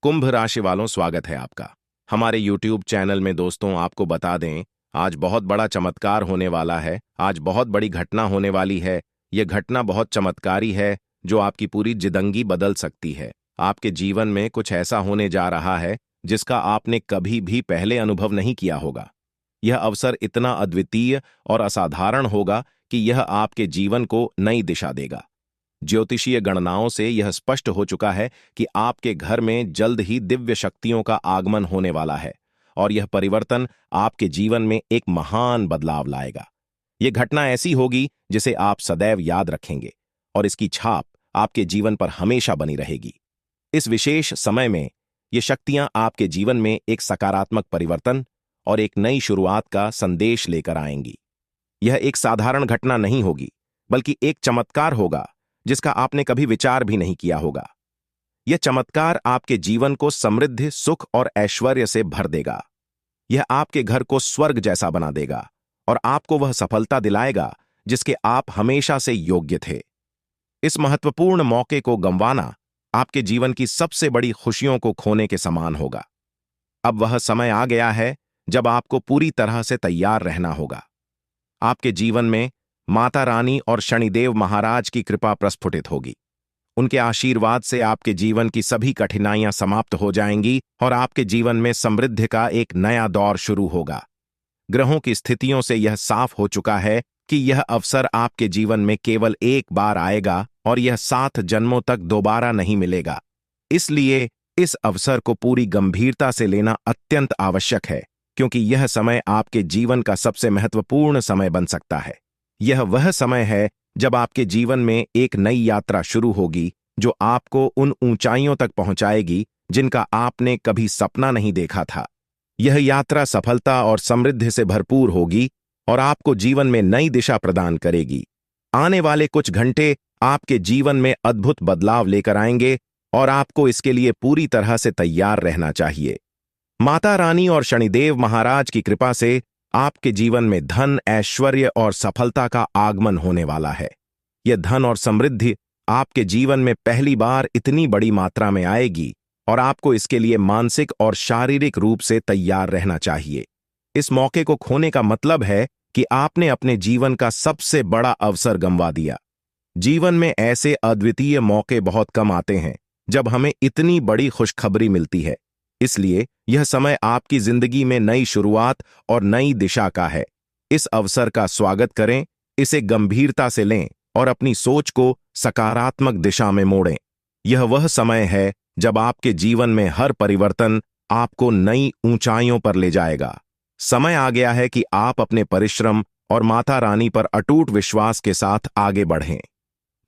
कुंभ राशि वालों, स्वागत है आपका हमारे YouTube चैनल में। दोस्तों, आपको बता दें, आज बहुत बड़ा चमत्कार होने वाला है। आज बहुत बड़ी घटना होने वाली है। यह घटना बहुत चमत्कारी है जो आपकी पूरी जिंदगी बदल सकती है। आपके जीवन में कुछ ऐसा होने जा रहा है जिसका आपने कभी भी पहले अनुभव नहीं किया होगा। यह अवसर इतना अद्वितीय और असाधारण होगा कि यह आपके जीवन को नई दिशा देगा। ज्योतिषीय गणनाओं से यह स्पष्ट हो चुका है कि आपके घर में जल्द ही दिव्य शक्तियों का आगमन होने वाला है और यह परिवर्तन आपके जीवन में एक महान बदलाव लाएगा। यह घटना ऐसी होगी जिसे आप सदैव याद रखेंगे और इसकी छाप आपके जीवन पर हमेशा बनी रहेगी। इस विशेष समय में ये शक्तियां आपके जीवन में एक सकारात्मक परिवर्तन और एक नई शुरुआत का संदेश लेकर आएंगी। यह एक साधारण घटना नहीं होगी, बल्कि एक चमत्कार होगा जिसका आपने कभी विचार भी नहीं किया होगा। यह चमत्कार आपके जीवन को समृद्धि, सुख और ऐश्वर्य से भर देगा। यह आपके घर को स्वर्ग जैसा बना देगा और आपको वह सफलता दिलाएगा जिसके आप हमेशा से योग्य थे। इस महत्वपूर्ण मौके को गंवाना आपके जीवन की सबसे बड़ी खुशियों को खोने के समान होगा। अब वह समय आ गया है जब आपको पूरी तरह से तैयार रहना होगा। आपके जीवन में माता रानी और शनिदेव महाराज की कृपा प्रस्फुटित होगी। उनके आशीर्वाद से आपके जीवन की सभी कठिनाइयां समाप्त हो जाएंगी और आपके जीवन में समृद्धि का एक नया दौर शुरू होगा। ग्रहों की स्थितियों से यह साफ हो चुका है कि यह अवसर आपके जीवन में केवल एक बार आएगा और यह 7 जन्मों तक दोबारा नहीं मिलेगा। इसलिए इस अवसर को पूरी गंभीरता से लेना अत्यंत आवश्यक है, क्योंकि यह समय आपके जीवन का सबसे महत्वपूर्ण समय बन सकता है। यह वह समय है जब आपके जीवन में एक नई यात्रा शुरू होगी जो आपको उन ऊंचाइयों तक पहुंचाएगी जिनका आपने कभी सपना नहीं देखा था। यह यात्रा सफलता और समृद्धि से भरपूर होगी और आपको जीवन में नई दिशा प्रदान करेगी। आने वाले कुछ घंटे आपके जीवन में अद्भुत बदलाव लेकर आएंगे और आपको इसके लिए पूरी तरह से तैयार रहना चाहिए। माता रानी और शनिदेव महाराज की कृपा से आपके जीवन में धन, ऐश्वर्य और सफलता का आगमन होने वाला है। यह धन और समृद्धि आपके जीवन में पहली बार इतनी बड़ी मात्रा में आएगी और आपको इसके लिए मानसिक और शारीरिक रूप से तैयार रहना चाहिए। इस मौके को खोने का मतलब है कि आपने अपने जीवन का सबसे बड़ा अवसर गंवा दिया। जीवन में ऐसे अद्वितीय मौके बहुत कम आते हैं जब हमें इतनी बड़ी खुशखबरी मिलती है। इसलिए यह समय आपकी जिंदगी में नई शुरुआत और नई दिशा का है। इस अवसर का स्वागत करें, इसे गंभीरता से लें और अपनी सोच को सकारात्मक दिशा में मोड़ें। यह वह समय है जब आपके जीवन में हर परिवर्तन आपको नई ऊंचाइयों पर ले जाएगा। समय आ गया है कि आप अपने परिश्रम और माता रानी पर अटूट विश्वास के साथ आगे बढ़ें।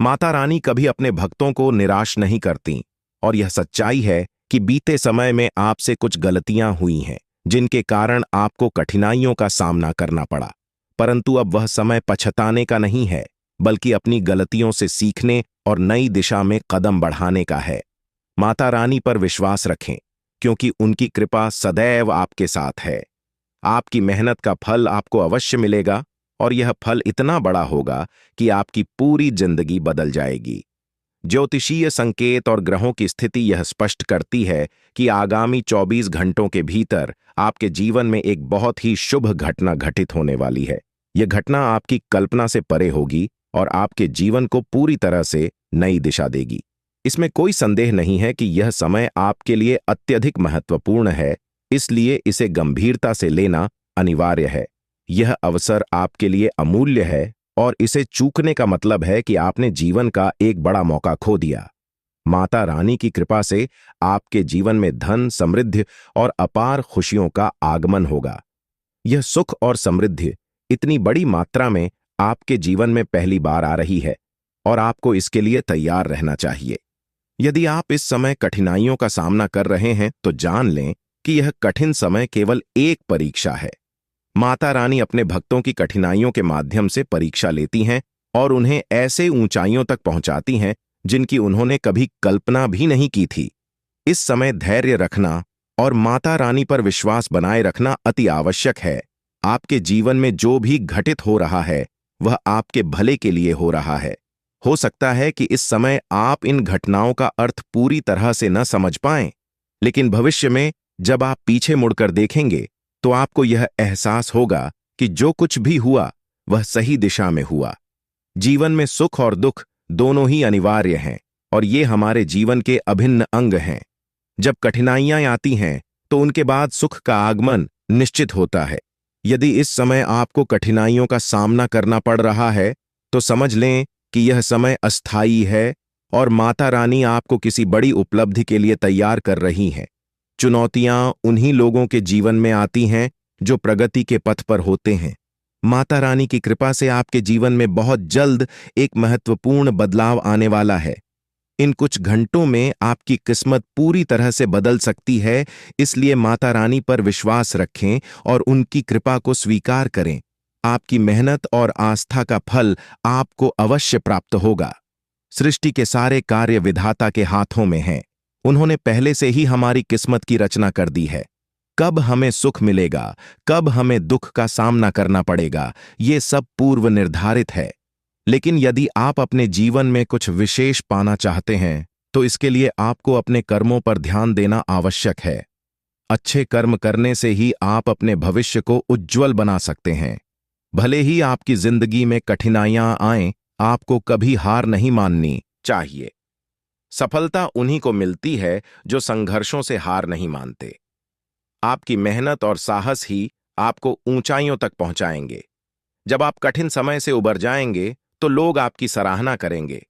माता रानी कभी अपने भक्तों को निराश नहीं करती और यह सच्चाई है कि बीते समय में आपसे कुछ गलतियां हुई हैं जिनके कारण आपको कठिनाइयों का सामना करना पड़ा। परंतु अब वह समय पछताने का नहीं है, बल्कि अपनी गलतियों से सीखने और नई दिशा में कदम बढ़ाने का है। माता रानी पर विश्वास रखें, क्योंकि उनकी कृपा सदैव आपके साथ है। आपकी मेहनत का फल आपको अवश्य मिलेगा और यह फल इतना बड़ा होगा कि आपकी पूरी जिंदगी बदल जाएगी। ज्योतिषीय संकेत और ग्रहों की स्थिति यह स्पष्ट करती है कि आगामी 24 घंटों के भीतर आपके जीवन में एक बहुत ही शुभ घटना घटित होने वाली है। यह घटना आपकी कल्पना से परे होगी और आपके जीवन को पूरी तरह से नई दिशा देगी। इसमें कोई संदेह नहीं है कि यह समय आपके लिए अत्यधिक महत्वपूर्ण है, इसलिए इसे गंभीरता से लेना अनिवार्य है। यह अवसर आपके लिए अमूल्य है और इसे चूकने का मतलब है कि आपने जीवन का एक बड़ा मौका खो दिया। माता रानी की कृपा से आपके जीवन में धन, समृद्धि और अपार खुशियों का आगमन होगा। यह सुख और समृद्धि इतनी बड़ी मात्रा में आपके जीवन में पहली बार आ रही है और आपको इसके लिए तैयार रहना चाहिए। यदि आप इस समय कठिनाइयों का सामना कर रहे हैं तो जान लें कि यह कठिन समय केवल एक परीक्षा है। माता रानी अपने भक्तों की कठिनाइयों के माध्यम से परीक्षा लेती हैं और उन्हें ऐसे ऊंचाइयों तक पहुंचाती हैं जिनकी उन्होंने कभी कल्पना भी नहीं की थी। इस समय धैर्य रखना और माता रानी पर विश्वास बनाए रखना अति आवश्यक है। आपके जीवन में जो भी घटित हो रहा है वह आपके भले के लिए हो रहा है। हो सकता है कि इस समय आप इन घटनाओं का अर्थ पूरी तरह से न समझ पाएं, लेकिन भविष्य में जब आप पीछे मुड़कर देखेंगे तो आपको यह एहसास होगा कि जो कुछ भी हुआ वह सही दिशा में हुआ। जीवन में सुख और दुख दोनों ही अनिवार्य हैं और ये हमारे जीवन के अभिन्न अंग हैं। जब कठिनाइयां आती हैं तो उनके बाद सुख का आगमन निश्चित होता है। यदि इस समय आपको कठिनाइयों का सामना करना पड़ रहा है तो समझ लें कि यह समय अस्थायी है और माता रानी आपको किसी बड़ी उपलब्धि के लिए तैयार कर रही हैं। चुनौतियां उन्हीं लोगों के जीवन में आती हैं जो प्रगति के पथ पर होते हैं। माता रानी की कृपा से आपके जीवन में बहुत जल्द एक महत्वपूर्ण बदलाव आने वाला है। इन कुछ घंटों में आपकी किस्मत पूरी तरह से बदल सकती है, इसलिए माता रानी पर विश्वास रखें और उनकी कृपा को स्वीकार करें। आपकी मेहनत और आस्था का फल आपको अवश्य प्राप्त होगा। सृष्टि के सारे कार्य विधाता के हाथों में हैं। उन्होंने पहले से ही हमारी किस्मत की रचना कर दी है। कब हमें सुख मिलेगा, कब हमें दुख का सामना करना पड़ेगा, ये सब पूर्व निर्धारित है। लेकिन यदि आप अपने जीवन में कुछ विशेष पाना चाहते हैं तो इसके लिए आपको अपने कर्मों पर ध्यान देना आवश्यक है। अच्छे कर्म करने से ही आप अपने भविष्य को उज्ज्वल बना सकते हैं। भले ही आपकी जिंदगी में कठिनाइयां आएं, आपको कभी हार नहीं माननी चाहिए। सफलता उन्हीं को मिलती है जो संघर्षों से हार नहीं मानते। आपकी मेहनत और साहस ही आपको ऊंचाइयों तक पहुंचाएंगे। जब आप कठिन समय से उबर जाएंगे तो लोग आपकी सराहना करेंगे।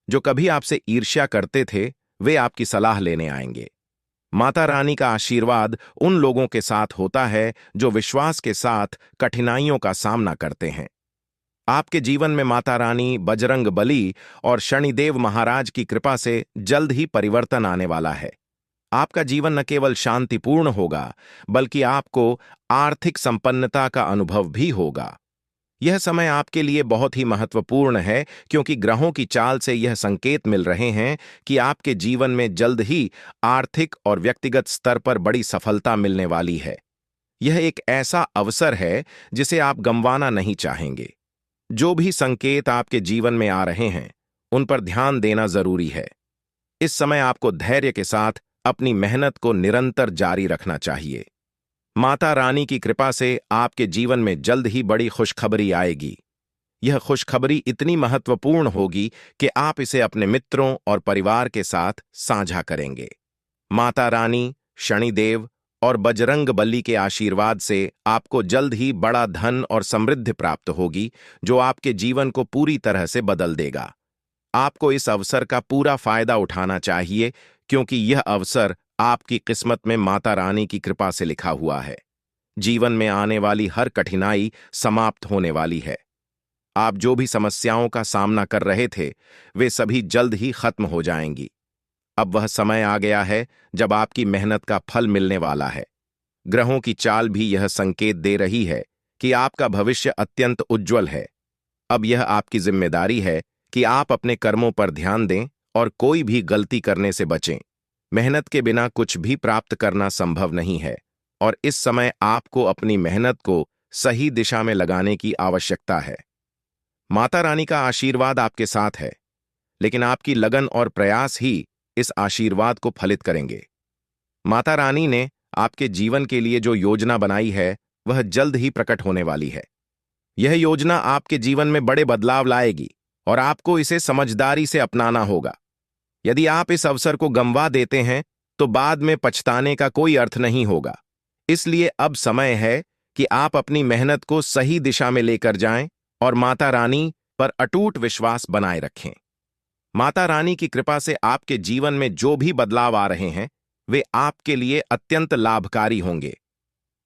जो कभी आपसे ईर्ष्या करते थे वे आपकी सलाह लेने आएंगे। माता रानी का आशीर्वाद उन लोगों के साथ होता है जो विश्वास के साथ कठिनाइयों का सामना करते हैं। आपके जीवन में माता रानी, बजरंग बली और शनिदेव महाराज की कृपा से जल्द ही परिवर्तन आने वाला है। आपका जीवन न केवल शांतिपूर्ण होगा बल्कि आपको आर्थिक संपन्नता का अनुभव भी होगा। यह समय आपके लिए बहुत ही महत्वपूर्ण है क्योंकि ग्रहों की चाल से यह संकेत मिल रहे हैं कि आपके जीवन में जल्द ही आर्थिक और व्यक्तिगत स्तर पर बड़ी सफलता मिलने वाली है। यह एक ऐसा अवसर है जिसे आप गंवाना नहीं चाहेंगे। जो भी संकेत आपके जीवन में आ रहे हैं उन पर ध्यान देना जरूरी है। इस समय आपको धैर्य के साथ अपनी मेहनत को निरंतर जारी रखना चाहिए। माता रानी की कृपा से आपके जीवन में जल्द ही बड़ी खुशखबरी आएगी। यह खुशखबरी इतनी महत्वपूर्ण होगी कि आप इसे अपने मित्रों और परिवार के साथ साझा करेंगे। माता रानी, शनिदेव और बजरंग बली के आशीर्वाद से आपको जल्द ही बड़ा धन और समृद्धि प्राप्त होगी जो आपके जीवन को पूरी तरह से बदल देगा। आपको इस अवसर का पूरा फायदा उठाना चाहिए क्योंकि यह अवसर आपकी किस्मत में माता रानी की कृपा से लिखा हुआ है। जीवन में आने वाली हर कठिनाई समाप्त होने वाली है। आप जो भी समस्याओं का सामना कर रहे थे वे सभी जल्द ही खत्म हो जाएंगी। अब वह समय आ गया है जब आपकी मेहनत का फल मिलने वाला है। ग्रहों की चाल भी यह संकेत दे रही है कि आपका भविष्य अत्यंत उज्ज्वल है। अब यह आपकी जिम्मेदारी है कि आप अपने कर्मों पर ध्यान दें और कोई भी गलती करने से बचें। मेहनत के बिना कुछ भी प्राप्त करना संभव नहीं है और इस समय आपको अपनी मेहनत को सही दिशा में लगाने की आवश्यकता है। माता रानी का आशीर्वाद आपके साथ है, लेकिन आपकी लगन और प्रयास ही इस आशीर्वाद को फलित करेंगे। माता रानी ने आपके जीवन के लिए जो योजना बनाई है वह जल्द ही प्रकट होने वाली है। यह योजना आपके जीवन में बड़े बदलाव लाएगी और आपको इसे समझदारी से अपनाना होगा। यदि आप इस अवसर को गंवा देते हैं तो बाद में पछताने का कोई अर्थ नहीं होगा। इसलिए अब समय है कि आप अपनी मेहनत को सही दिशा में लेकर जाएं और माता रानी पर अटूट विश्वास बनाए रखें। माता रानी की कृपा से आपके जीवन में जो भी बदलाव आ रहे हैं वे आपके लिए अत्यंत लाभकारी होंगे।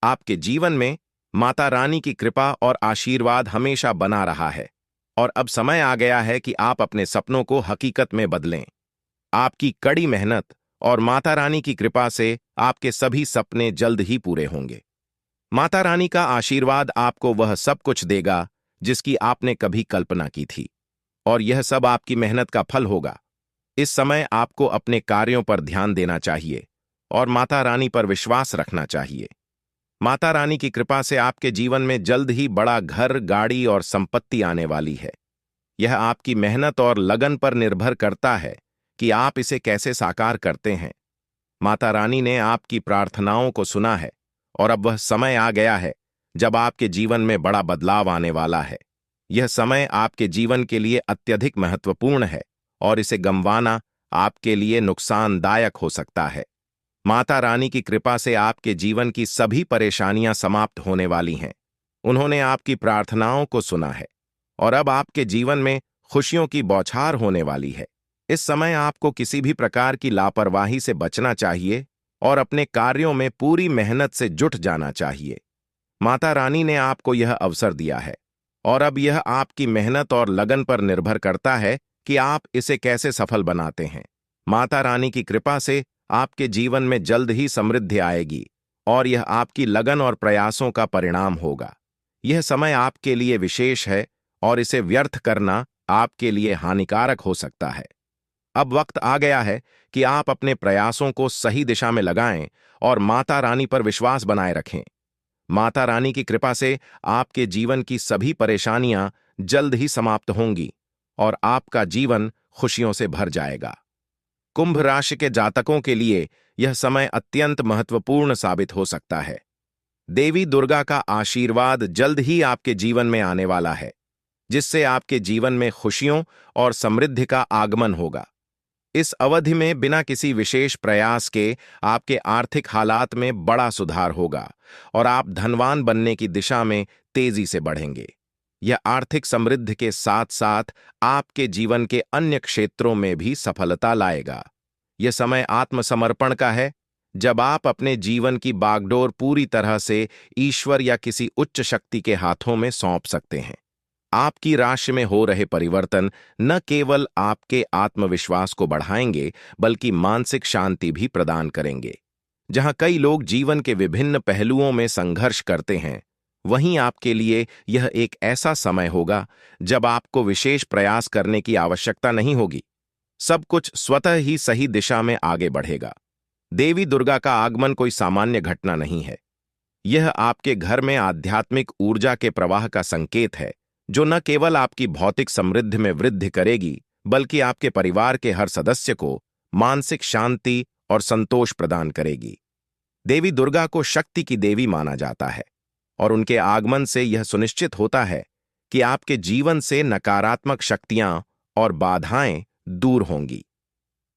आपके जीवन में माता रानी की कृपा और आशीर्वाद हमेशा बना रहा है और अब समय आ गया है कि आप अपने सपनों को हकीकत में बदलें। आपकी कड़ी मेहनत और माता रानी की कृपा से आपके सभी सपने जल्द ही पूरे होंगे। माता रानी का आशीर्वाद आपको वह सब कुछ देगा जिसकी आपने कभी कल्पना की थी और यह सब आपकी मेहनत का फल होगा। इस समय आपको अपने कार्यों पर ध्यान देना चाहिए और माता रानी पर विश्वास रखना चाहिए। माता रानी की कृपा से आपके जीवन में जल्द ही बड़ा घर, गाड़ी और संपत्ति आने वाली है। यह आपकी मेहनत और लगन पर निर्भर करता है कि आप इसे कैसे साकार करते हैं। माता रानी ने आपकी प्रार्थनाओं को सुना है और अब वह समय आ गया है जब आपके जीवन में बड़ा बदलाव आने वाला है। यह समय आपके जीवन के लिए अत्यधिक महत्वपूर्ण है और इसे गंवाना आपके लिए नुकसानदायक हो सकता है। माता रानी की कृपा से आपके जीवन की सभी परेशानियां समाप्त होने वाली हैं। उन्होंने आपकी प्रार्थनाओं को सुना है और अब आपके जीवन में खुशियों की बौछार होने वाली है। इस समय आपको किसी भी प्रकार की लापरवाही से बचना चाहिए और अपने कार्यों में पूरी मेहनत से जुट जाना चाहिए। माता रानी ने आपको यह अवसर दिया है और अब यह आपकी मेहनत और लगन पर निर्भर करता है कि आप इसे कैसे सफल बनाते हैं। माता रानी की कृपा से आपके जीवन में जल्द ही समृद्धि आएगी और यह आपकी लगन और प्रयासों का परिणाम होगा। यह समय आपके लिए विशेष है और इसे व्यर्थ करना आपके लिए हानिकारक हो सकता है। अब वक्त आ गया है कि आप अपने प्रयासों को सही दिशा में लगाएं और माता रानी पर विश्वास बनाए रखें। माता रानी की कृपा से आपके जीवन की सभी परेशानियां जल्द ही समाप्त होंगी और आपका जीवन खुशियों से भर जाएगा। कुंभ राशि के जातकों के लिए यह समय अत्यंत महत्वपूर्ण साबित हो सकता है। देवी दुर्गा का आशीर्वाद जल्द ही आपके जीवन में आने वाला है, जिससे आपके जीवन में खुशियों और समृद्धि का आगमन होगा। इस अवधि में बिना किसी विशेष प्रयास के आपके आर्थिक हालात में बड़ा सुधार होगा और आप धनवान बनने की दिशा में तेजी से बढ़ेंगे। यह आर्थिक समृद्धि के साथ साथ आपके जीवन के अन्य क्षेत्रों में भी सफलता लाएगा। यह समय आत्मसमर्पण का है, जब आप अपने जीवन की बागडोर पूरी तरह से ईश्वर या किसी उच्च शक्ति के हाथों में सौंप सकते हैं। आपकी राशि में हो रहे परिवर्तन न केवल आपके आत्मविश्वास को बढ़ाएंगे, बल्कि मानसिक शांति भी प्रदान करेंगे। जहां कई लोग जीवन के विभिन्न पहलुओं में संघर्ष करते हैं, वहीं आपके लिए यह एक ऐसा समय होगा जब आपको विशेष प्रयास करने की आवश्यकता नहीं होगी। सब कुछ स्वतः ही सही दिशा में आगे बढ़ेगा। देवी दुर्गा का आगमन कोई सामान्य घटना नहीं है। यह आपके घर में आध्यात्मिक ऊर्जा के प्रवाह का संकेत है, जो न केवल आपकी भौतिक समृद्धि में वृद्धि करेगी, बल्कि आपके परिवार के हर सदस्य को मानसिक शांति और संतोष प्रदान करेगी। देवी दुर्गा को शक्ति की देवी माना जाता है और उनके आगमन से यह सुनिश्चित होता है कि आपके जीवन से नकारात्मक शक्तियां और बाधाएं दूर होंगी।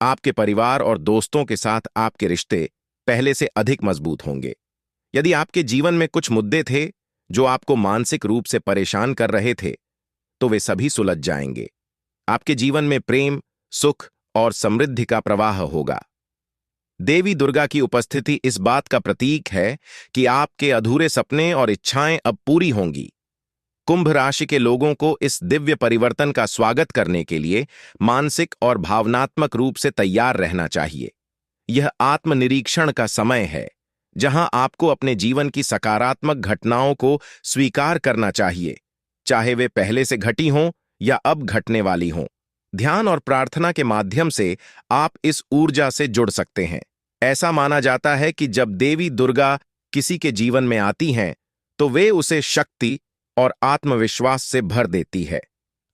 आपके परिवार और दोस्तों के साथ आपके रिश्ते पहले से अधिक मजबूत होंगे। यदि आपके जीवन में कुछ मुद्दे थे जो आपको मानसिक रूप से परेशान कर रहे थे, तो वे सभी सुलझ जाएंगे। आपके जीवन में प्रेम, सुख और समृद्धि का प्रवाह होगा। देवी दुर्गा की उपस्थिति इस बात का प्रतीक है कि आपके अधूरे सपने और इच्छाएं अब पूरी होंगी। कुंभ राशि के लोगों को इस दिव्य परिवर्तन का स्वागत करने के लिए मानसिक और भावनात्मक रूप से तैयार रहना चाहिए। यह आत्मनिरीक्षण का समय है, जहां आपको अपने जीवन की सकारात्मक घटनाओं को स्वीकार करना चाहिए, चाहे वे पहले से घटी हों या अब घटने वाली हों। ध्यान और प्रार्थना के माध्यम से आप इस ऊर्जा से जुड़ सकते हैं। ऐसा माना जाता है कि जब देवी दुर्गा किसी के जीवन में आती हैं, तो वे उसे शक्ति और आत्मविश्वास से भर देती है।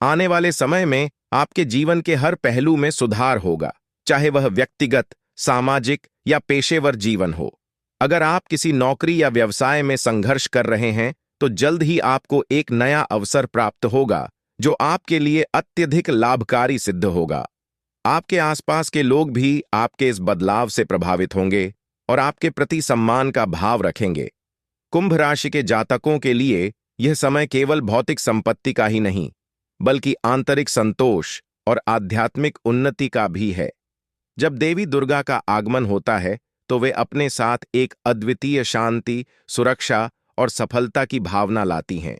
आने वाले समय में आपके जीवन के हर पहलू में सुधार होगा, चाहे वह व्यक्तिगत, सामाजिक या पेशेवर जीवन हो। अगर आप किसी नौकरी या व्यवसाय में संघर्ष कर रहे हैं, तो जल्द ही आपको एक नया अवसर प्राप्त होगा, जो आपके लिए अत्यधिक लाभकारी सिद्ध होगा। आपके आसपास के लोग भी आपके इस बदलाव से प्रभावित होंगे और आपके प्रति सम्मान का भाव रखेंगे। कुंभ राशि के जातकों के लिए यह समय केवल भौतिक संपत्ति का ही नहीं, बल्कि आंतरिक संतोष और आध्यात्मिक उन्नति का भी है। जब देवी दुर्गा का आगमन होता है, तो वे अपने साथ एक अद्वितीय शांति, सुरक्षा और सफलता की भावना लाती हैं।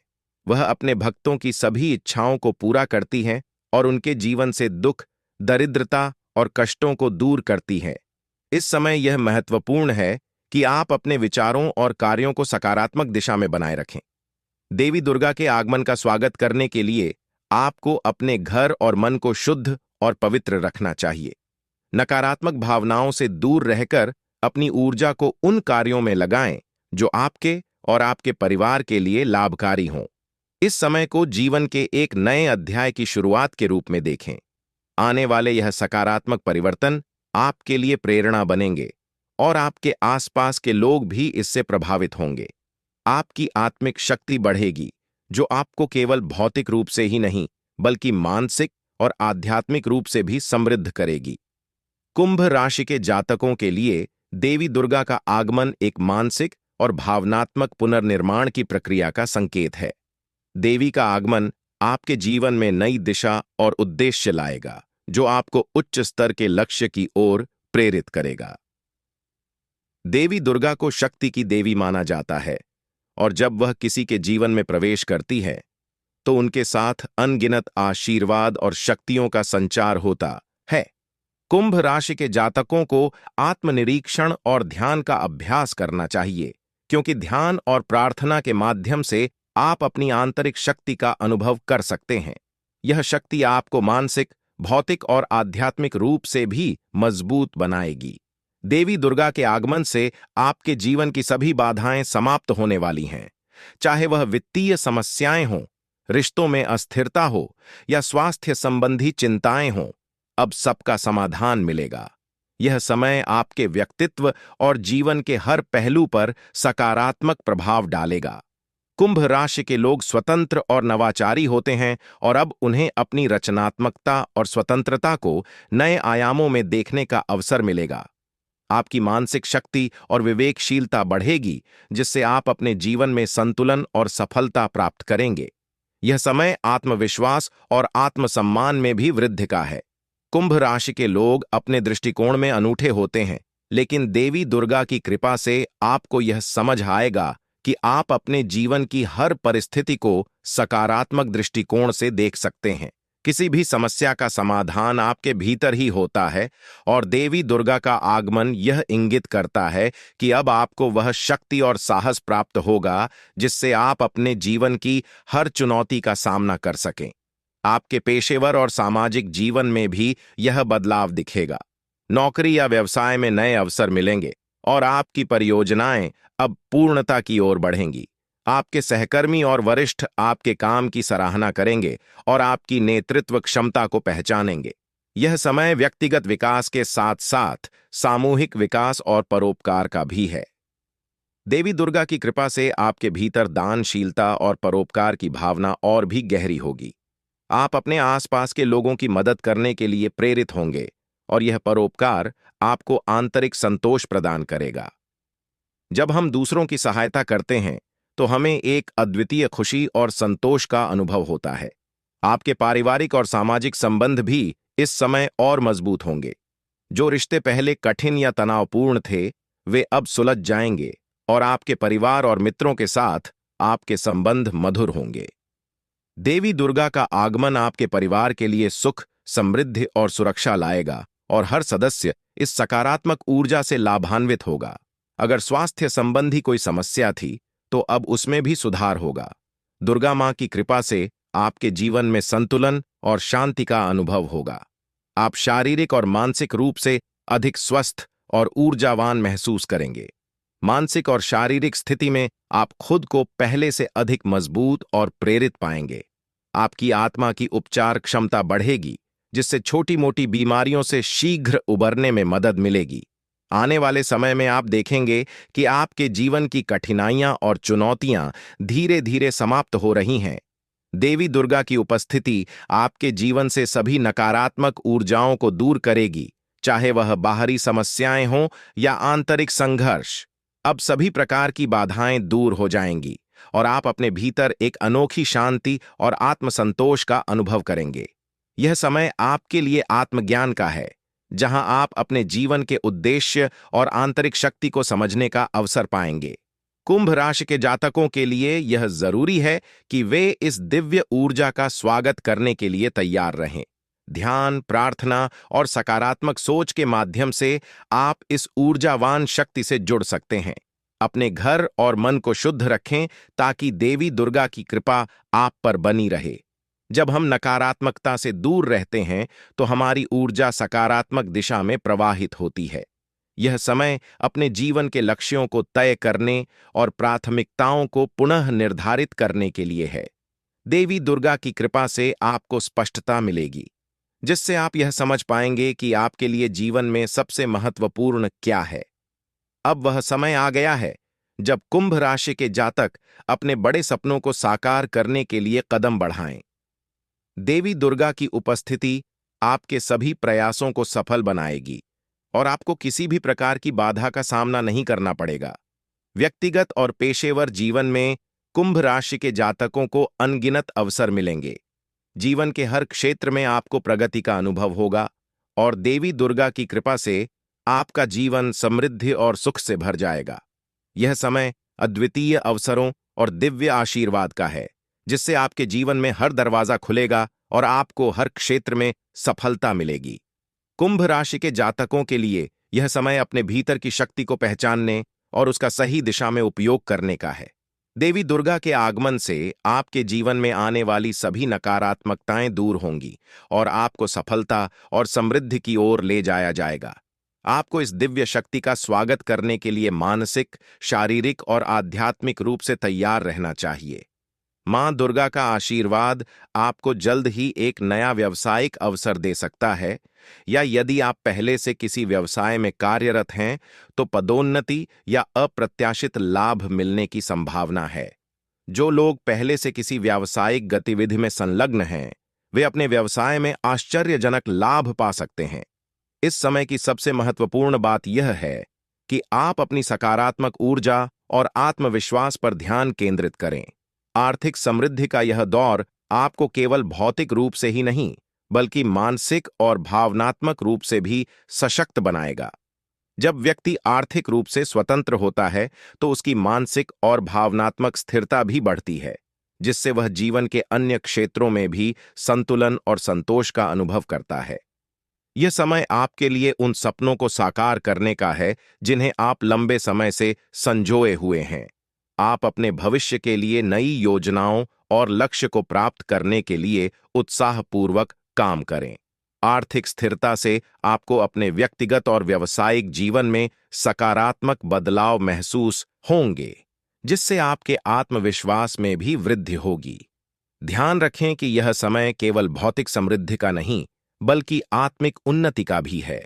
वह अपने भक्तों की सभी इच्छाओं को पूरा करती हैं और उनके जीवन से दुख, दरिद्रता और कष्टों को दूर करती हैं। इस समय यह महत्वपूर्ण है कि आप अपने विचारों और कार्यों को सकारात्मक दिशा में बनाए रखें। देवी दुर्गा के आगमन का स्वागत करने के लिए आपको अपने घर और मन को शुद्ध और पवित्र रखना चाहिए। नकारात्मक भावनाओं से दूर रहकर अपनी ऊर्जा को उन कार्यों में लगाएं जो आपके और आपके परिवार के लिए लाभकारी हों। इस समय को जीवन के एक नए अध्याय की शुरुआत के रूप में देखें। आने वाले यह सकारात्मक परिवर्तन आपके लिए प्रेरणा बनेंगे और आपके आसपास के लोग भी इससे प्रभावित होंगे। आपकी आत्मिक शक्ति बढ़ेगी, जो आपको केवल भौतिक रूप से ही नहीं, बल्कि मानसिक और आध्यात्मिक रूप से भी समृद्ध करेगी। कुंभ राशि के जातकों के लिए देवी दुर्गा का आगमन एक मानसिक और भावनात्मक पुनर्निर्माण की प्रक्रिया का संकेत है। देवी का आगमन आपके जीवन में नई दिशा और उद्देश्य लाएगा, जो आपको उच्च स्तर के लक्ष्य की ओर प्रेरित करेगा। देवी दुर्गा को शक्ति की देवी माना जाता है, और जब वह किसी के जीवन में प्रवेश करती है तो उनके साथ अनगिनत आशीर्वाद और शक्तियों का संचार होता है। कुंभ राशि के जातकों को आत्मनिरीक्षण और ध्यान का अभ्यास करना चाहिए, क्योंकि ध्यान और प्रार्थना के माध्यम से आप अपनी आंतरिक शक्ति का अनुभव कर सकते हैं। यह शक्ति आपको मानसिक, भौतिक और आध्यात्मिक रूप से भी मजबूत बनाएगी। देवी दुर्गा के आगमन से आपके जीवन की सभी बाधाएं समाप्त होने वाली हैं, चाहे वह वित्तीय समस्याएं हों, रिश्तों में अस्थिरता हो या स्वास्थ्य संबंधी चिंताएं हों। अब सबका समाधान मिलेगा। यह समय आपके व्यक्तित्व और जीवन के हर पहलू पर सकारात्मक प्रभाव डालेगा। कुंभ राशि के लोग स्वतंत्र और नवाचारी होते हैं, और अब उन्हें अपनी रचनात्मकता और स्वतंत्रता को नए आयामों में देखने का अवसर मिलेगा। आपकी मानसिक शक्ति और विवेकशीलता बढ़ेगी, जिससे आप अपने जीवन में संतुलन और सफलता प्राप्त करेंगे। यह समय आत्मविश्वास और आत्मसम्मान में भी वृद्धि का है। कुंभ राशि के लोग अपने दृष्टिकोण में अनूठे होते हैं, लेकिन देवी दुर्गा की कृपा से आपको यह समझ आएगा कि आप अपने जीवन की हर परिस्थिति को सकारात्मक दृष्टिकोण से देख सकते हैं। किसी भी समस्या का समाधान आपके भीतर ही होता है, और देवी दुर्गा का आगमन यह इंगित करता है कि अब आपको वह शक्ति और साहस प्राप्त होगा जिससे आप अपने जीवन की हर चुनौती का सामना कर सकें। आपके पेशेवर और सामाजिक जीवन में भी यह बदलाव दिखेगा। नौकरी या व्यवसाय में नए अवसर मिलेंगे, और आपकी परियोजनाएं अब पूर्णता की ओर बढ़ेंगी। आपके सहकर्मी और वरिष्ठ आपके काम की सराहना करेंगे और आपकी नेतृत्व क्षमता को पहचानेंगे। यह समय व्यक्तिगत विकास के साथ साथ सामूहिक विकास और परोपकार का भी है। देवी दुर्गा की कृपा से आपके भीतर दानशीलता और परोपकार की भावना और भी गहरी होगी। आप अपने आसपास के लोगों की मदद करने के लिए प्रेरित होंगे, और यह परोपकार आपको आंतरिक संतोष प्रदान करेगा। जब हम दूसरों की सहायता करते हैं तो हमें एक अद्वितीय खुशी और संतोष का अनुभव होता है। आपके पारिवारिक और सामाजिक संबंध भी इस समय और मजबूत होंगे। जो रिश्ते पहले कठिन या तनावपूर्ण थे, वे अब सुलझ जाएंगे, और आपके परिवार और मित्रों के साथ आपके संबंध मधुर होंगे। देवी दुर्गा का आगमन आपके परिवार के लिए सुख, समृद्धि और सुरक्षा लाएगा, और हर सदस्य इस सकारात्मक ऊर्जा से लाभान्वित होगा। अगर स्वास्थ्य संबंधी कोई समस्या थी, तो अब उसमें भी सुधार होगा। दुर्गा मां की कृपा से आपके जीवन में संतुलन और शांति का अनुभव होगा। आप शारीरिक और मानसिक रूप से अधिक स्वस्थ और ऊर्जावान महसूस करेंगे। मानसिक और शारीरिक स्थिति में आप खुद को पहले से अधिक मजबूत और प्रेरित पाएंगे। आपकी आत्मा की उपचार क्षमता बढ़ेगी, जिससे छोटी-मोटी बीमारियों से शीघ्र उबरने में मदद मिलेगी। आने वाले समय में आप देखेंगे कि आपके जीवन की कठिनाइयां और चुनौतियां धीरे धीरे समाप्त हो रही हैं। देवी दुर्गा की उपस्थिति आपके जीवन से सभी नकारात्मक ऊर्जाओं को दूर करेगी, चाहे वह बाहरी समस्याएं हों या आंतरिक संघर्ष। अब सभी प्रकार की बाधाएं दूर हो जाएंगी, और आप अपने भीतर एक अनोखी शांति और आत्मसंतोष का अनुभव करेंगे। यह समय आपके लिए आत्मज्ञान का है, जहां आप अपने जीवन के उद्देश्य और आंतरिक शक्ति को समझने का अवसर पाएंगे। कुंभ राशि के जातकों के लिए यह जरूरी है कि वे इस दिव्य ऊर्जा का स्वागत करने के लिए तैयार रहें। ध्यान, प्रार्थना और सकारात्मक सोच के माध्यम से आप इस ऊर्जावान शक्ति से जुड़ सकते हैं। अपने घर और मन को शुद्ध रखें, ताकि देवी दुर्गा की कृपा आप पर बनी रहे। जब हम नकारात्मकता से दूर रहते हैं, तो हमारी ऊर्जा सकारात्मक दिशा में प्रवाहित होती है। यह समय अपने जीवन के लक्ष्यों को तय करने और प्राथमिकताओं को पुनः निर्धारित करने के लिए है। देवी दुर्गा की कृपा से आपको स्पष्टता मिलेगी, जिससे आप यह समझ पाएंगे कि आपके लिए जीवन में सबसे महत्वपूर्ण क्या है। अब वह समय आ गया है जब कुंभ राशि के जातक अपने बड़े सपनों को साकार करने के लिए कदम बढ़ाएं। देवी दुर्गा की उपस्थिति आपके सभी प्रयासों को सफल बनाएगी और आपको किसी भी प्रकार की बाधा का सामना नहीं करना पड़ेगा। व्यक्तिगत और पेशेवर जीवन में कुंभ राशि के जातकों को अनगिनत अवसर मिलेंगे। जीवन के हर क्षेत्र में आपको प्रगति का अनुभव होगा और देवी दुर्गा की कृपा से आपका जीवन समृद्धि और सुख से भर जाएगा। यह समय अद्वितीय अवसरों और दिव्य आशीर्वाद का है, जिससे आपके जीवन में हर दरवाजा खुलेगा और आपको हर क्षेत्र में सफलता मिलेगी। कुंभ राशि के जातकों के लिए यह समय अपने भीतर की शक्ति को पहचानने और उसका सही दिशा में उपयोग करने का है। देवी दुर्गा के आगमन से आपके जीवन में आने वाली सभी नकारात्मकताएं दूर होंगी और आपको सफलता और समृद्धि की ओर ले जाया जाएगा। आपको इस दिव्य शक्ति का स्वागत करने के लिए मानसिक, शारीरिक और आध्यात्मिक रूप से तैयार रहना चाहिए। मां दुर्गा का आशीर्वाद आपको जल्द ही एक नया व्यावसायिक अवसर दे सकता है, या यदि आप पहले से किसी व्यवसाय में कार्यरत हैं तो पदोन्नति या अप्रत्याशित लाभ मिलने की संभावना है। जो लोग पहले से किसी व्यावसायिक गतिविधि में संलग्न हैं, वे अपने व्यवसाय में आश्चर्यजनक लाभ पा सकते हैं। इस समय की सबसे महत्वपूर्ण बात यह है कि आप अपनी सकारात्मक ऊर्जा और आत्मविश्वास पर ध्यान केंद्रित करें। आर्थिक समृद्धि का यह दौर आपको केवल भौतिक रूप से ही नहीं, बल्कि मानसिक और भावनात्मक रूप से भी सशक्त बनाएगा। जब व्यक्ति आर्थिक रूप से स्वतंत्र होता है तो उसकी मानसिक और भावनात्मक स्थिरता भी बढ़ती है, जिससे वह जीवन के अन्य क्षेत्रों में भी संतुलन और संतोष का अनुभव करता है। यह समय आपके लिए उन सपनों को साकार करने का है जिन्हें आप लंबे समय से संजोए हुए हैं। आप अपने भविष्य के लिए नई योजनाओं और लक्ष्य को प्राप्त करने के लिए उत्साहपूर्वक काम करें। आर्थिक स्थिरता से आपको अपने व्यक्तिगत और व्यावसायिक जीवन में सकारात्मक बदलाव महसूस होंगे, जिससे आपके आत्मविश्वास में भी वृद्धि होगी। ध्यान रखें कि यह समय केवल भौतिक समृद्धि का नहीं, बल्कि आत्मिक उन्नति का भी है।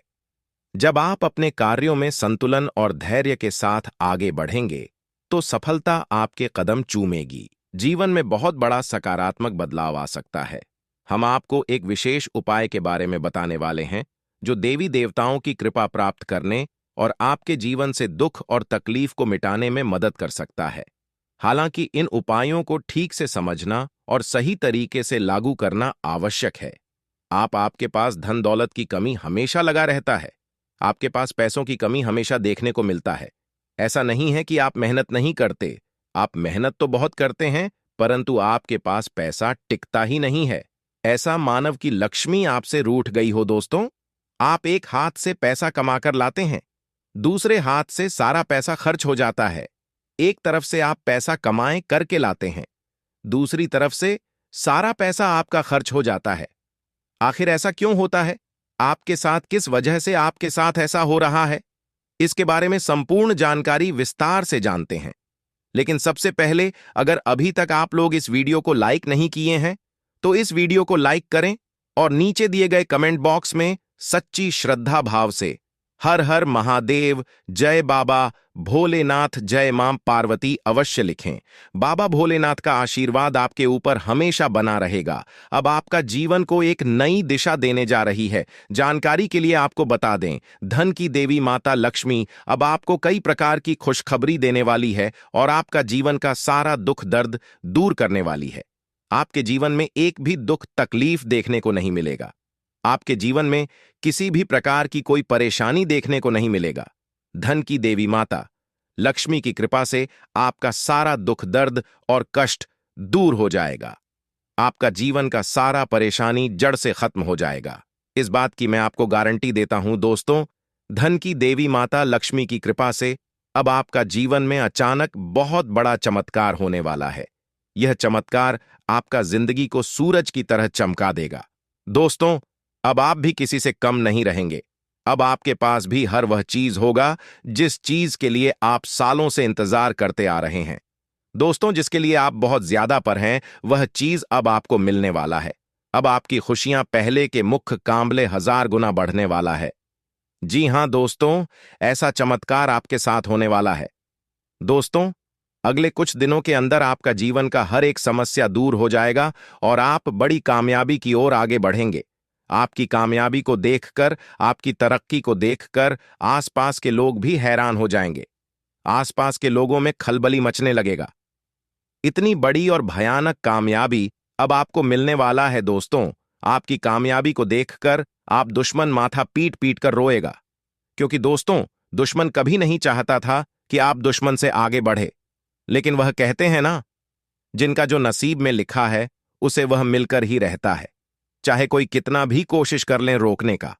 जब आप अपने कार्यों में संतुलन और धैर्य के साथ आगे बढ़ेंगे तो सफलता आपके कदम चूमेगी। जीवन में बहुत बड़ा सकारात्मक बदलाव आ सकता है। हम आपको एक विशेष उपाय के बारे में बताने वाले हैं जो देवी देवताओं की कृपा प्राप्त करने और आपके जीवन से दुख और तकलीफ को मिटाने में मदद कर सकता है। हालांकि इन उपायों को ठीक से समझना और सही तरीके से लागू करना आवश्यक है। आपके पास धन दौलत की कमी हमेशा लगा रहता है। आपके पास पैसों की कमी हमेशा देखने को मिलता है। ऐसा नहीं है कि आप मेहनत नहीं करते, आप मेहनत तो बहुत करते हैं, परंतु आपके पास पैसा टिकता ही नहीं है। ऐसा मानव की लक्ष्मी आपसे रूठ गई हो दोस्तों। आप एक हाथ से पैसा कमाकर लाते हैं, दूसरे हाथ से सारा पैसा खर्च हो जाता है। एक तरफ से आप पैसा कमाएं करके लाते हैं, दूसरी तरफ से सारा पैसा आपका खर्च हो जाता है। आखिर ऐसा क्यों होता है? आपके साथ किस वजह से आपके साथ ऐसा हो रहा है? इसके बारे में संपूर्ण जानकारी विस्तार से जानते हैं। लेकिन सबसे पहले, अगर अभी तक आप लोग इस वीडियो को लाइक नहीं किए हैं तो इस वीडियो को लाइक करें और नीचे दिए गए कमेंट बॉक्स में सच्ची श्रद्धा भाव से हर हर महादेव, जय बाबा भोलेनाथ, जय मां पार्वती अवश्य लिखें। बाबा भोलेनाथ का आशीर्वाद आपके ऊपर हमेशा बना रहेगा। अब आपका जीवन को एक नई दिशा देने जा रही है। जानकारी के लिए आपको बता दें, धन की देवी माता लक्ष्मी अब आपको कई प्रकार की खुशखबरी देने वाली है और आपका जीवन का सारा दुख दर्द दूर करने वाली है। आपके जीवन में एक भी दुख तकलीफ देखने को नहीं मिलेगा। आपके जीवन में किसी भी प्रकार की कोई परेशानी देखने को नहीं मिलेगा। धन की देवी माता लक्ष्मी की कृपा से आपका सारा दुख दर्द और कष्ट दूर हो जाएगा। आपका जीवन का सारा परेशानी जड़ से खत्म हो जाएगा। इस बात की मैं आपको गारंटी देता हूं दोस्तों। धन की देवी माता लक्ष्मी की कृपा से अब आपका जीवन में अचानक बहुत बड़ा चमत्कार होने वाला है। यह चमत्कार आपका जिंदगी को सूरज की तरह चमका देगा। दोस्तों, अब आप भी किसी से कम नहीं रहेंगे। अब आपके पास भी हर वह चीज होगा जिस चीज के लिए आप सालों से इंतजार करते आ रहे हैं। दोस्तों, जिसके लिए आप बहुत ज्यादा पर हैं, वह चीज अब आपको मिलने वाला है। अब आपकी खुशियां पहले के मुख्य कामले 1000 गुना बढ़ने वाला है। जी हाँ दोस्तों, ऐसा चमत्कार आपके साथ होने वाला है। दोस्तों, अगले कुछ दिनों के अंदर आपका जीवन का हर एक समस्या दूर हो जाएगा और आप बड़ी कामयाबी की ओर आगे बढ़ेंगे। आपकी कामयाबी को देखकर, आपकी तरक्की को देखकर आसपास के लोग भी हैरान हो जाएंगे। आसपास के लोगों में खलबली मचने लगेगा। इतनी बड़ी और भयानक कामयाबी अब आपको मिलने वाला है दोस्तों। आपकी कामयाबी को देखकर आप दुश्मन माथा पीट पीट कर रोएगा। क्योंकि दोस्तों, दुश्मन कभी नहीं चाहता था कि आप दुश्मन से आगे बढ़े। लेकिन वह कहते हैं ना, जिनका जो नसीब में लिखा है उसे वह मिलकर ही रहता है। चाहे कोई कितना भी कोशिश कर लें रोकने का,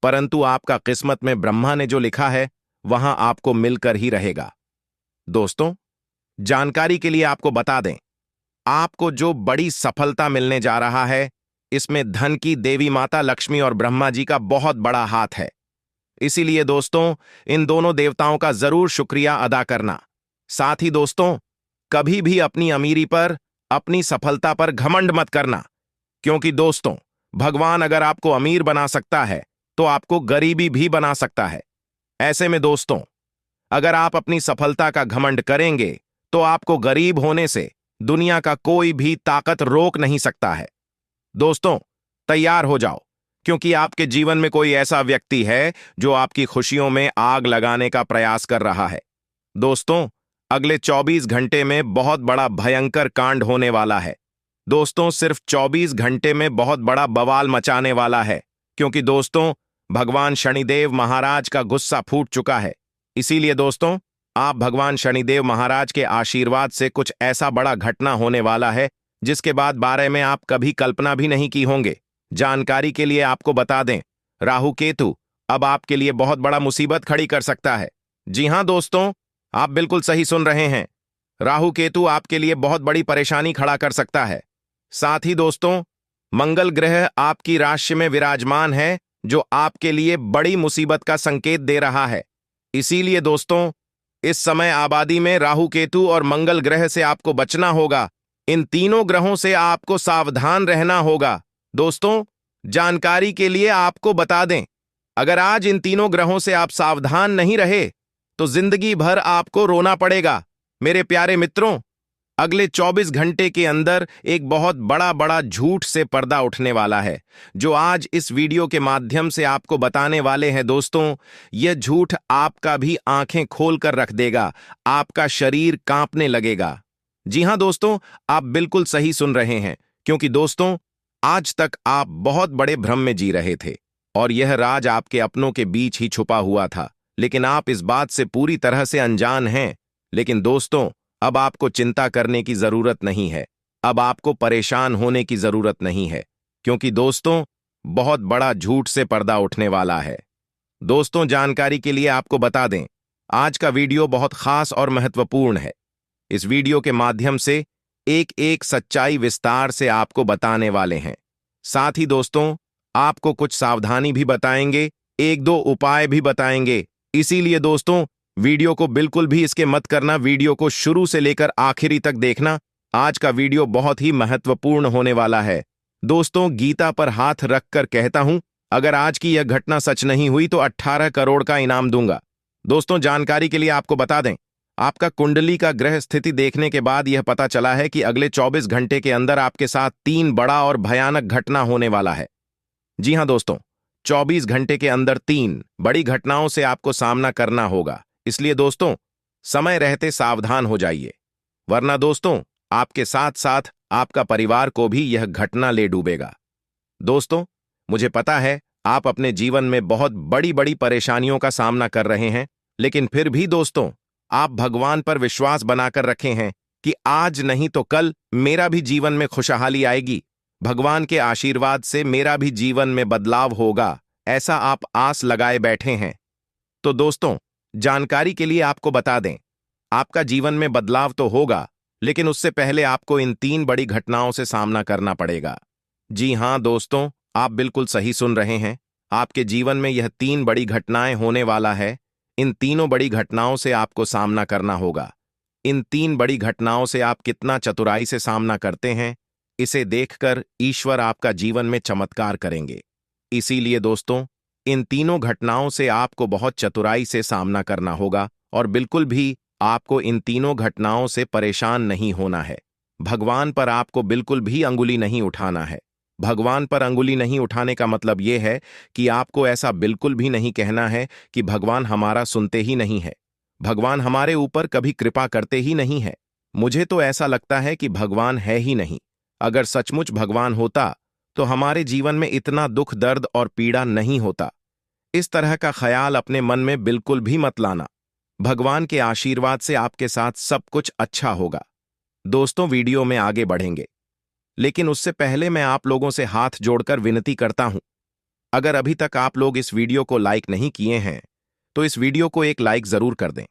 परंतु आपका किस्मत में ब्रह्मा ने जो लिखा है वहां आपको मिलकर ही रहेगा। दोस्तों, जानकारी के लिए आपको बता दें, आपको जो बड़ी सफलता मिलने जा रहा है, इसमें धन की देवी माता लक्ष्मी और ब्रह्मा जी का बहुत बड़ा हाथ है। इसीलिए दोस्तों, इन दोनों देवताओं का जरूर शुक्रिया अदा करना। साथ ही दोस्तों, कभी भी अपनी अमीरी पर, अपनी सफलता पर घमंड मत करना। क्योंकि दोस्तों, भगवान अगर आपको अमीर बना सकता है तो आपको गरीबी भी बना सकता है। ऐसे में दोस्तों, अगर आप अपनी सफलता का घमंड करेंगे तो आपको गरीब होने से दुनिया का कोई भी ताकत रोक नहीं सकता है। दोस्तों, तैयार हो जाओ, क्योंकि आपके जीवन में कोई ऐसा व्यक्ति है जो आपकी खुशियों में आग लगाने का प्रयास कर रहा है। दोस्तों, अगले 24 घंटे में बहुत बड़ा भयंकर कांड होने वाला है। दोस्तों, सिर्फ 24 घंटे में बहुत बड़ा बवाल मचाने वाला है। क्योंकि दोस्तों, भगवान शनिदेव महाराज का गुस्सा फूट चुका है। इसीलिए दोस्तों, आप भगवान शनिदेव महाराज के आशीर्वाद से कुछ ऐसा बड़ा घटना होने वाला है जिसके बाद बारे में आप कभी कल्पना भी नहीं की होंगे। जानकारी के लिए आपको बता दें, राहु केतु अब आपके लिए बहुत बड़ा मुसीबत खड़ी कर सकता है। जी हां दोस्तों, आप बिल्कुल सही सुन रहे हैं। राहु केतु आपके लिए बहुत बड़ी परेशानी खड़ा कर सकता है। साथ ही दोस्तों, मंगल ग्रह आपकी राशि में विराजमान है, जो आपके लिए बड़ी मुसीबत का संकेत दे रहा है। इसीलिए दोस्तों, इस समय आबादी में राहु केतु और मंगल ग्रह से आपको बचना होगा। इन तीनों ग्रहों से आपको सावधान रहना होगा। दोस्तों, जानकारी के लिए आपको बता दें, अगर आज इन तीनों ग्रहों से आप सावधान नहीं रहे तो जिंदगी भर आपको रोना पड़ेगा। मेरे प्यारे मित्रों, अगले 24 घंटे के अंदर एक बहुत बड़ा झूठ से पर्दा उठने वाला है, जो आज इस वीडियो के माध्यम से आपको बताने वाले हैं। दोस्तों, यह झूठ आपका भी आंखें खोल कर रख देगा। आपका शरीर कांपने लगेगा। जी हां दोस्तों, आप बिल्कुल सही सुन रहे हैं। क्योंकि दोस्तों, आज तक आप बहुत बड़े भ्रम में जी रहे थे और यह राज आपके अपनों के बीच ही छुपा हुआ था, लेकिन आप इस बात से पूरी तरह से अनजान हैं। लेकिन दोस्तों, अब आपको चिंता करने की जरूरत नहीं है। अब आपको परेशान होने की जरूरत नहीं है। क्योंकि दोस्तों, बहुत बड़ा झूठ से पर्दा उठने वाला है। दोस्तों, जानकारी के लिए आपको बता दें, आज का वीडियो बहुत खास और महत्वपूर्ण है। इस वीडियो के माध्यम से एक एक सच्चाई विस्तार से आपको बताने वाले हैं। साथ ही दोस्तों, आपको कुछ सावधानी भी बताएंगे, एक दो उपाय भी बताएंगे। इसीलिए दोस्तों, वीडियो को बिल्कुल भी इसके मत करना। वीडियो को शुरू से लेकर आखिरी तक देखना। आज का वीडियो बहुत ही महत्वपूर्ण होने वाला है। दोस्तों, गीता पर हाथ रखकर कहता हूं, अगर आज की यह घटना सच नहीं हुई तो 18 करोड़ का इनाम दूंगा। दोस्तों, जानकारी के लिए आपको बता दें, आपका कुंडली का ग्रह स्थिति देखने के बाद यह पता चला है कि अगले 24 घंटे के अंदर आपके साथ 3 बड़ा और भयानक घटना होने वाला है। जी हां दोस्तों, 24 घंटे के अंदर 3 बड़ी घटनाओं से आपको सामना करना होगा। इसलिए दोस्तों, समय रहते सावधान हो जाइए, वरना दोस्तों, आपके साथ साथ आपका परिवार को भी यह घटना ले डूबेगा। दोस्तों, मुझे पता है आप अपने जीवन में बहुत बड़ी बड़ी परेशानियों का सामना कर रहे हैं, लेकिन फिर भी दोस्तों, आप भगवान पर विश्वास बनाकर रखे हैं कि आज नहीं तो कल मेरा भी जीवन में खुशहाली आएगी। भगवान के आशीर्वाद से मेरा भी जीवन में बदलाव होगा, ऐसा आप आस लगाए बैठे हैं। तो दोस्तों, जानकारी के लिए आपको बता दें, आपका जीवन में बदलाव तो होगा, लेकिन उससे पहले आपको इन 3 बड़ी घटनाओं से सामना करना पड़ेगा। जी हां दोस्तों, आप बिल्कुल सही सुन रहे हैं। आपके जीवन में यह 3 बड़ी घटनाएं होने वाला है। इन तीनों बड़ी घटनाओं से आपको सामना करना होगा। इन 3 बड़ी घटनाओं से आप कितना चतुराई से सामना करते हैं, इसे देखकर ईश्वर आपका जीवन में चमत्कार करेंगे। इसीलिए दोस्तों, इन तीनों घटनाओं से आपको बहुत चतुराई से सामना करना होगा और बिल्कुल भी आपको इन तीनों घटनाओं से परेशान नहीं होना है। भगवान पर आपको बिल्कुल भी अंगुली नहीं उठाना है। भगवान पर अंगुली नहीं उठाने का मतलब यह है कि आपको ऐसा बिल्कुल भी नहीं कहना है कि भगवान हमारा सुनते ही नहीं है, भगवान हमारे ऊपर कभी कृपा करते ही नहीं है। मुझे तो ऐसा लगता है कि भगवान है ही नहीं। अगर सचमुच भगवान होता तो हमारे जीवन में इतना दुख, दर्द और पीड़ा नहीं होता। इस तरह का ख्याल अपने मन में बिल्कुल भी मत लाना। भगवान के आशीर्वाद से आपके साथ सब कुछ अच्छा होगा। दोस्तों, वीडियो में आगे बढ़ेंगे, लेकिन उससे पहले मैं आप लोगों से हाथ जोड़कर विनती करता हूं, अगर अभी तक आप लोग इस वीडियो को लाइक नहीं किए हैं तो इस वीडियो को एक लाइक जरूर कर दें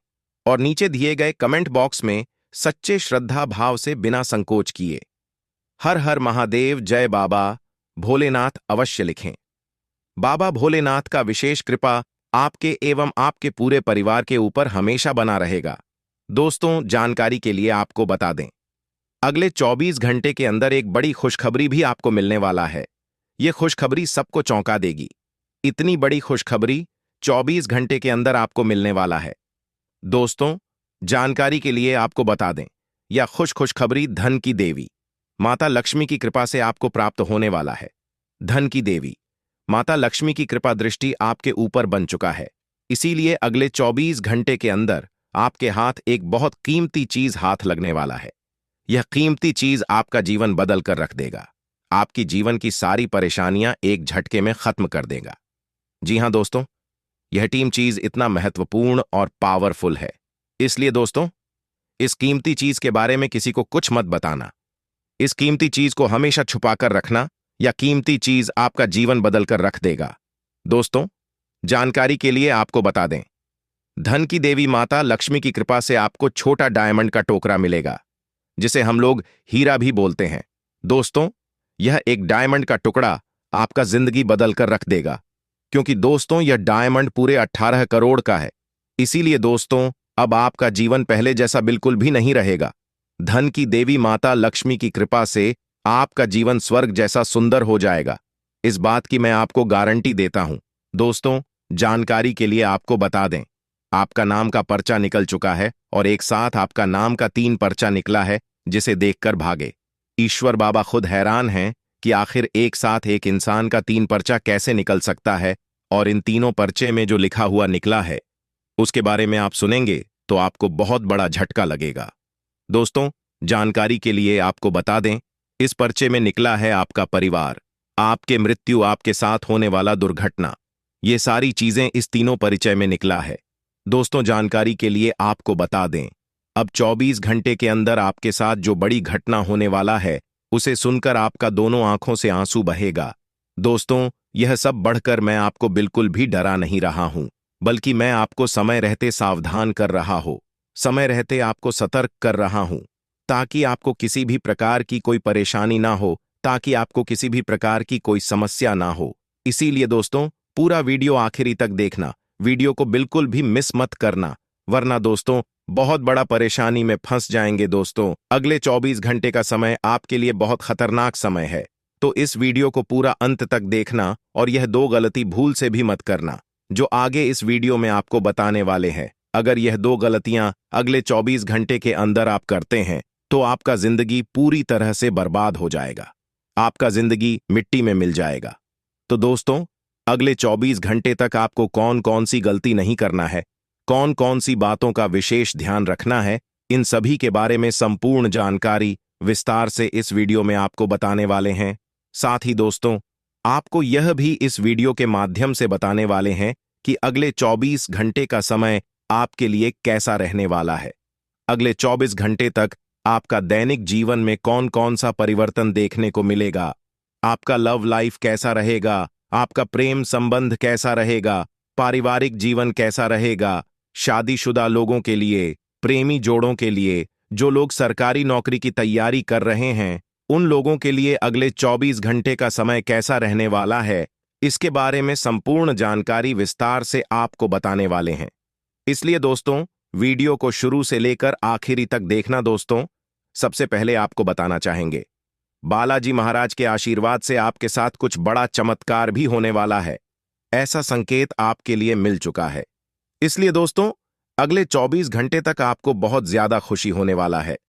और नीचे दिए गए कमेंट बॉक्स में सच्चे श्रद्धा भाव से बिना संकोच किए हर हर महादेव, जय बाबा भोलेनाथ अवश्य लिखें। बाबा भोलेनाथ का विशेष कृपा आपके एवं आपके पूरे परिवार के ऊपर हमेशा बना रहेगा। दोस्तों, जानकारी के लिए आपको बता दें, अगले 24 घंटे के अंदर एक बड़ी खुशखबरी भी आपको मिलने वाला है। यह खुशखबरी सबको चौंका देगी। इतनी बड़ी खुशखबरी 24 घंटे के अंदर आपको मिलने वाला है। दोस्तों, जानकारी के लिए आपको बता दें, यह खुशखबरी धन की देवी माता लक्ष्मी की कृपा से आपको प्राप्त होने वाला है। धन की देवी माता लक्ष्मी की कृपा दृष्टि आपके ऊपर बन चुका है, इसीलिए अगले 24 घंटे के अंदर आपके हाथ एक बहुत कीमती चीज हाथ लगने वाला है। यह कीमती चीज आपका जीवन बदल कर रख देगा। आपकी जीवन की सारी परेशानियां एक झटके में खत्म कर देगा। जी हां दोस्तों, यह टीम चीज इतना महत्वपूर्ण और पावरफुल है, इसलिए दोस्तों, इस कीमती चीज के बारे में किसी को कुछ मत बताना। इस कीमती चीज को हमेशा छुपाकर रखना, या कीमती चीज आपका जीवन बदल कर रख देगा। दोस्तों, जानकारी के लिए आपको बता दें, धन की देवी माता लक्ष्मी की कृपा से आपको छोटा डायमंड का टोकरा मिलेगा, जिसे हम लोग हीरा भी बोलते हैं। दोस्तों, यह एक डायमंड का टुकड़ा आपका जिंदगी बदल कर रख देगा, क्योंकि दोस्तों यह डायमंड पूरे 18 करोड़ का है। इसीलिए दोस्तों, अब आपका जीवन पहले जैसा बिल्कुल भी नहीं रहेगा। धन की देवी माता लक्ष्मी की कृपा से आपका जीवन स्वर्ग जैसा सुंदर हो जाएगा। इस बात की मैं आपको गारंटी देता हूं। दोस्तों, जानकारी के लिए आपको बता दें, आपका नाम का पर्चा निकल चुका है और एक साथ आपका नाम का 3 पर्चा निकला है, जिसे देखकर भागे। ईश्वर बाबा खुद हैरान हैं कि आखिर एक साथ एक इंसान का 3 पर्चा कैसे निकल सकता है, और इन तीनों पर्चे में जो लिखा हुआ निकला है उसके बारे में आप सुनेंगे तो आपको बहुत बड़ा झटका लगेगा। दोस्तों, जानकारी के लिए आपको बता दें, इस पर्चे में निकला है आपका परिवार, आपके मृत्यु, आपके साथ होने वाला दुर्घटना, ये सारी चीजें इस तीनों परिचय में निकला है। दोस्तों, जानकारी के लिए आपको बता दें, अब 24 घंटे के अंदर आपके साथ जो बड़ी घटना होने वाला है उसे सुनकर आपका दोनों आंखों से आंसू बहेगा। दोस्तों, यह सब बढ़कर मैं आपको बिल्कुल भी डरा नहीं रहा हूं, बल्कि मैं आपको समय रहते सावधान कर रहा हूं, समय रहते आपको सतर्क कर रहा हूं, ताकि आपको किसी भी प्रकार की कोई परेशानी ना हो, ताकि आपको किसी भी प्रकार की कोई समस्या ना हो। इसीलिए दोस्तों, पूरा वीडियो आखिरी तक देखना, वीडियो को बिल्कुल भी मिस मत करना, वरना दोस्तों बहुत बड़ा परेशानी में फंस जाएंगे। दोस्तों, अगले 24 घंटे का समय आपके लिए बहुत खतरनाक समय है, तो इस वीडियो को पूरा अंत तक देखना और यह 2 गलती भूल से भी मत करना जो आगे इस वीडियो में आपको बताने वाले हैं। अगर यह 2 गलतियां अगले 24 घंटे के अंदर आप करते हैं तो आपका जिंदगी पूरी तरह से बर्बाद हो जाएगा, आपका जिंदगी मिट्टी में मिल जाएगा। तो दोस्तों, अगले 24 घंटे तक आपको कौन कौन सी गलती नहीं करना है, कौन कौन सी बातों का विशेष ध्यान रखना है, इन सभी के बारे में संपूर्ण जानकारी विस्तार से इस वीडियो में आपको बताने वाले हैं। साथ ही दोस्तों, आपको यह भी इस वीडियो के माध्यम से बताने वाले हैं कि अगले 24 घंटे का समय आपके लिए कैसा रहने वाला है। अगले 24 घंटे तक आपका दैनिक जीवन में कौन कौन सा परिवर्तन देखने को मिलेगा, आपका लव लाइफ कैसा रहेगा, आपका प्रेम संबंध कैसा रहेगा, पारिवारिक जीवन कैसा रहेगा, शादीशुदा लोगों के लिए, प्रेमी जोड़ों के लिए, जो लोग सरकारी नौकरी की तैयारी कर रहे हैं, उन लोगों के लिए अगले 24 घंटे का समय कैसा रहने वाला है, इसके बारे में संपूर्ण जानकारी विस्तार से आपको बताने वाले हैं। इसलिए दोस्तों, वीडियो को शुरू से लेकर आखिरी तक देखना। दोस्तों, सबसे पहले आपको बताना चाहेंगे, बालाजी महाराज के आशीर्वाद से आपके साथ कुछ बड़ा चमत्कार भी होने वाला है। ऐसा संकेत आपके लिए मिल चुका है। इसलिए दोस्तों, अगले 24 घंटे तक आपको बहुत ज्यादा खुशी होने वाला है।